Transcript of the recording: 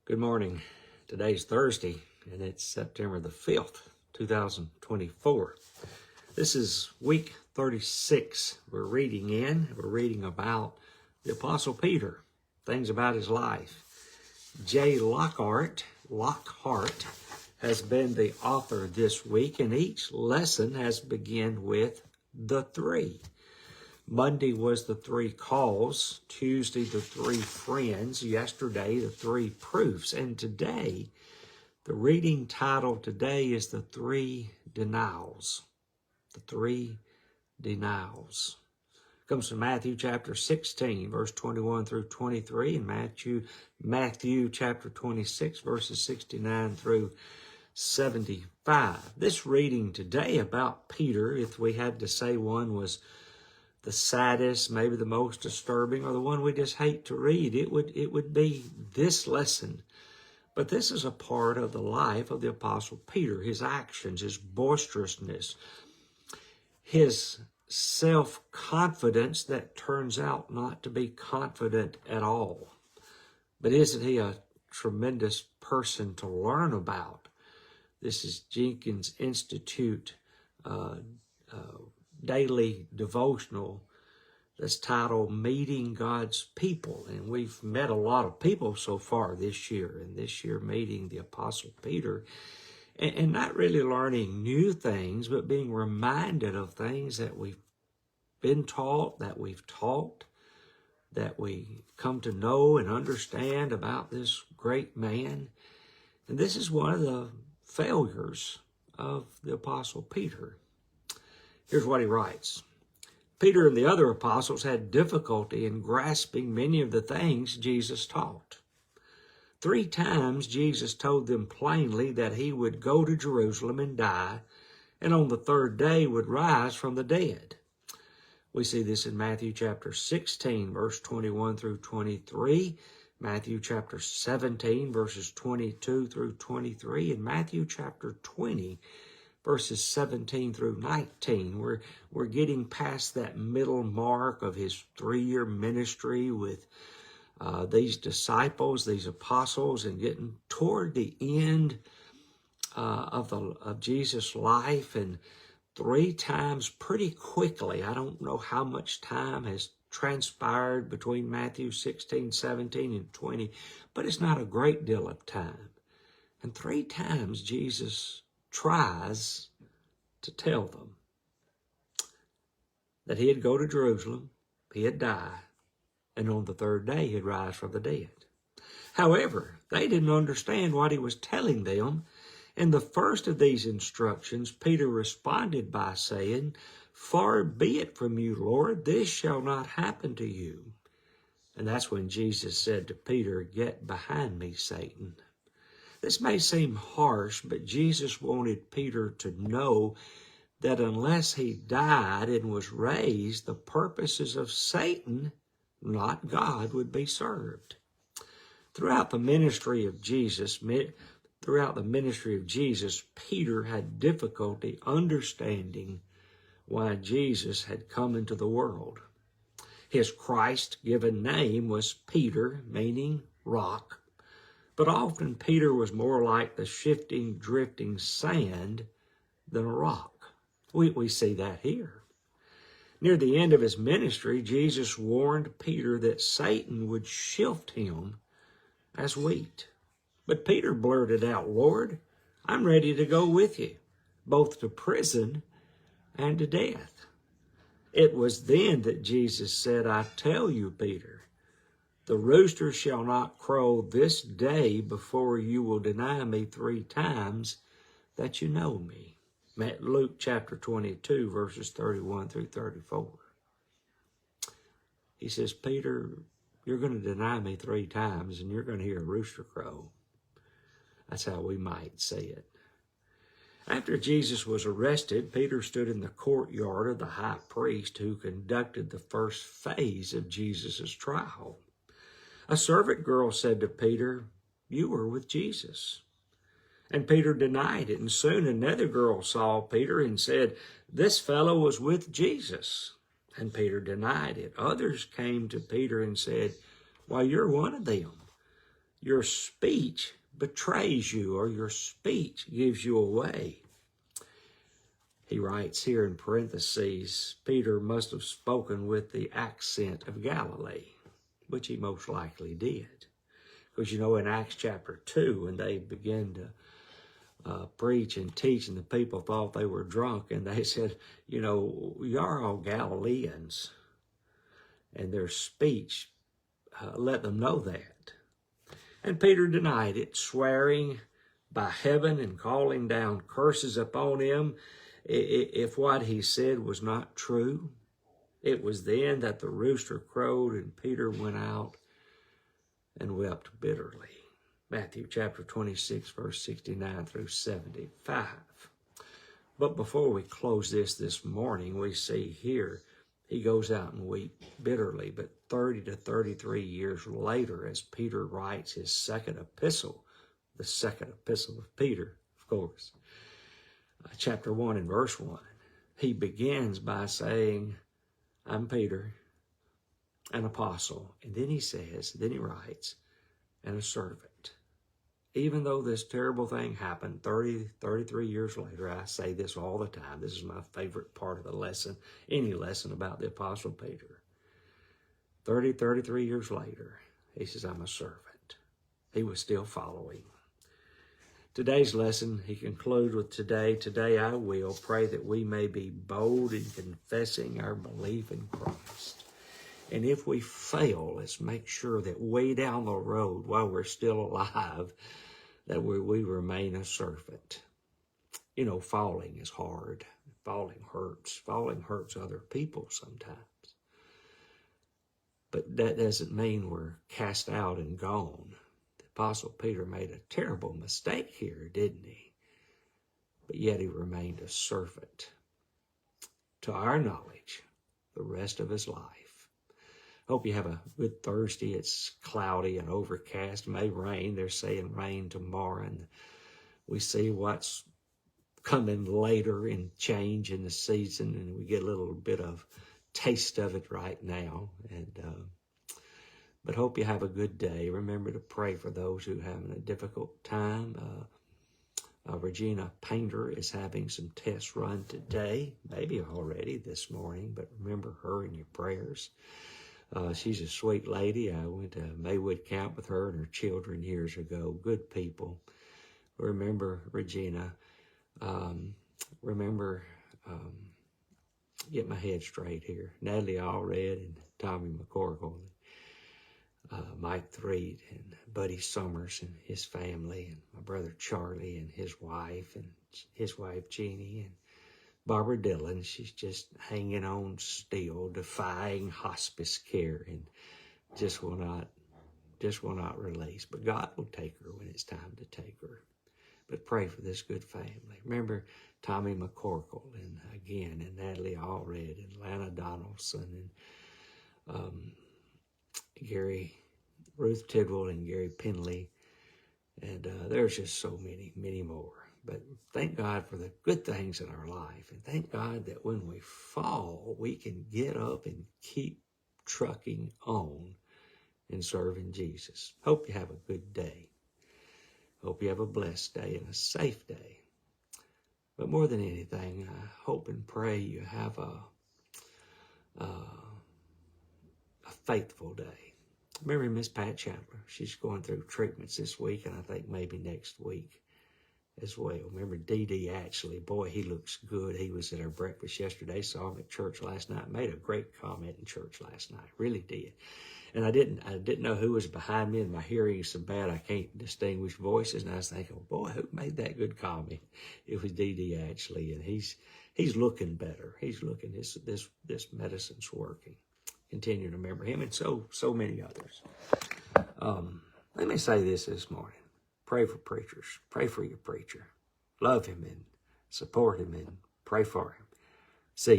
Good morning. Today's Thursday, and it's September the 5th, 2024. This is week 36 we're reading about the Apostle Peter, things about his life. J. Lockhart has been the author this week, and each lesson has begun with the three. Monday was the three calls, Tuesday the three friends, yesterday the three proofs, and today, the reading title today is the three denials. The three denials. It comes from Matthew chapter 16, verse 21 through 23, and Matthew chapter 26, verses 69 through 75. This reading today about Peter, if we had to say one was the saddest, maybe the most disturbing, or the one we just hate to read, it would be this lesson. But this is a part of the life of the Apostle Peter, his actions, his boisterousness, his self-confidence that turns out not to be confident at all. But isn't he a tremendous person to learn about? This is Jenkins Institute daily devotional that's titled Meeting God's People. And we've met a lot of people so far this year, and this year meeting the Apostle Peter, and not really learning new things, but being reminded of things that we've been taught, that we've taught, that we come to know and understand about this great man. And this is one of the failures of the Apostle Peter. Here's what he writes. Peter and the other apostles had difficulty in grasping many of the things Jesus taught. 3 times Jesus told them plainly that he would go to Jerusalem and die, and on the third day would rise from the dead. We see this in Matthew chapter 16, verse 21 through 23, Matthew chapter 17, verses 22 through 23, and Matthew chapter 20, verses 17 through 19. We're getting past that middle mark of his 3-year ministry with these disciples, these apostles, and getting toward the end of Jesus' life. And 3 times pretty quickly, I don't know how much time has transpired between Matthew 16, 17, and 20, but it's not a great deal of time. And 3 times Jesus tries to tell them that he'd go to Jerusalem, he'd die, and on the third day he'd rise from the dead. However, they didn't understand what he was telling them. In the first of these instructions, Peter responded by saying, "Far be it from you, Lord, this shall not happen to you." And that's when Jesus said to Peter, "Get behind me, Satan." This may seem harsh, but Jesus wanted Peter to know that unless he died and was raised, the purposes of Satan, not God, would be served. Throughout the ministry of Jesus, Peter had difficulty understanding why Jesus had come into the world. His Christ-given name was Peter, meaning rock. But often Peter was more like the shifting, drifting sand than a rock. We see that here. Near the end of his ministry, Jesus warned Peter that Satan would shift him as wheat. But Peter blurted out, "Lord, I'm ready to go with you, both to prison and to death." It was then that Jesus said, "I tell you, Peter, the rooster shall not crow this day before you will deny me 3 times that you know me." Luke chapter 22, verses 31 through 34. He says, "Peter, you're going to deny me 3 times and you're going to hear a rooster crow." That's how we might say it. After Jesus was arrested, Peter stood in the courtyard of the high priest who conducted the first phase of Jesus' trial. A servant girl said to Peter, "You were with Jesus." And Peter denied it, and soon another girl saw Peter and said, "This fellow was with Jesus." And Peter denied it. Others came to Peter and said, "Why, you're one of them. your speech betrays you or your speech gives you away. He writes here in parentheses, Peter must have spoken with the accent of Galilee, which he most likely did. Because, in Acts chapter 2, when they began to preach and teach, and the people thought they were drunk, and they said, you're all Galileans. And their speech let them know that. And Peter denied it, swearing by heaven and calling down curses upon him if what he said was not true. It was then that the rooster crowed and Peter went out and wept bitterly. Matthew chapter 26, verse 69 through 75. But before we close this morning, we see here he goes out and weeps bitterly. But 30 to 33 years later, as Peter writes his second epistle, the second epistle of Peter, of course, chapter 1 and verse 1, he begins by saying, I'm Peter, an apostle. And then he writes, and a servant. Even though this terrible thing happened 33 years later, I say this all the time. This is my favorite part of the lesson, any lesson about the Apostle Peter. 33 years later, he says, I'm a servant. He was still following. Today's lesson, he concludes with today I will pray that we may be bold in confessing our belief in Christ. And if we fail, let's make sure that way down the road, while we're still alive, that we remain a servant. Falling is hard. Falling hurts. Falling hurts other people sometimes. But that doesn't mean we're cast out and gone. The Apostle Peter made a terrible mistake here, didn't he? But yet he remained a servant to our knowledge the rest of his life. Hope you have a good Thursday. It's cloudy and overcast. It may rain. They're saying rain tomorrow. And we see what's coming later and change in the season. And we get a little bit of taste of it right now. But hope you have a good day. Remember to pray for those who are having a difficult time. Regina Painter is having some tests run today, maybe already this morning. But remember her in your prayers. She's a sweet lady. I went to Maywood Camp with her and her children years ago. Good people. Remember Regina. Get my head straight here. Natalie Allred and Tommy McCorkle, Mike Threed and Buddy Summers and his family, and my brother Charlie and his wife Jeannie, and Barbara Dillon. She's just hanging on still, defying hospice care, and just will not release. But God will take her when it's time to take her. But pray for this good family. Remember Tommy McCorkle and Natalie Allred and Lana Donaldson and Ruth Tidwell and Gary Penley. And there's just so many, many more. But thank God for the good things in our life. And thank God that when we fall, we can get up and keep trucking on and serving Jesus. Hope you have a good day. Hope you have a blessed day and a safe day. But more than anything, I hope and pray you have a faithful day. Remember Miss Pat Chandler. She's going through treatments this week, and I think maybe next week as well. Remember D.D. Actually, boy, he looks good. He was at our breakfast yesterday, saw him at church last night, made a great comment in church last night, really did. And I didn't know who was behind me, and my hearing is so bad I can't distinguish voices. And I was thinking, boy, who made that good comment? It was D.D. Actually, and he's looking better. He's looking, this medicine's working. Continue to remember him and so many others. Let me say this morning. Pray for preachers. Pray for your preacher. Love him and support him and pray for him.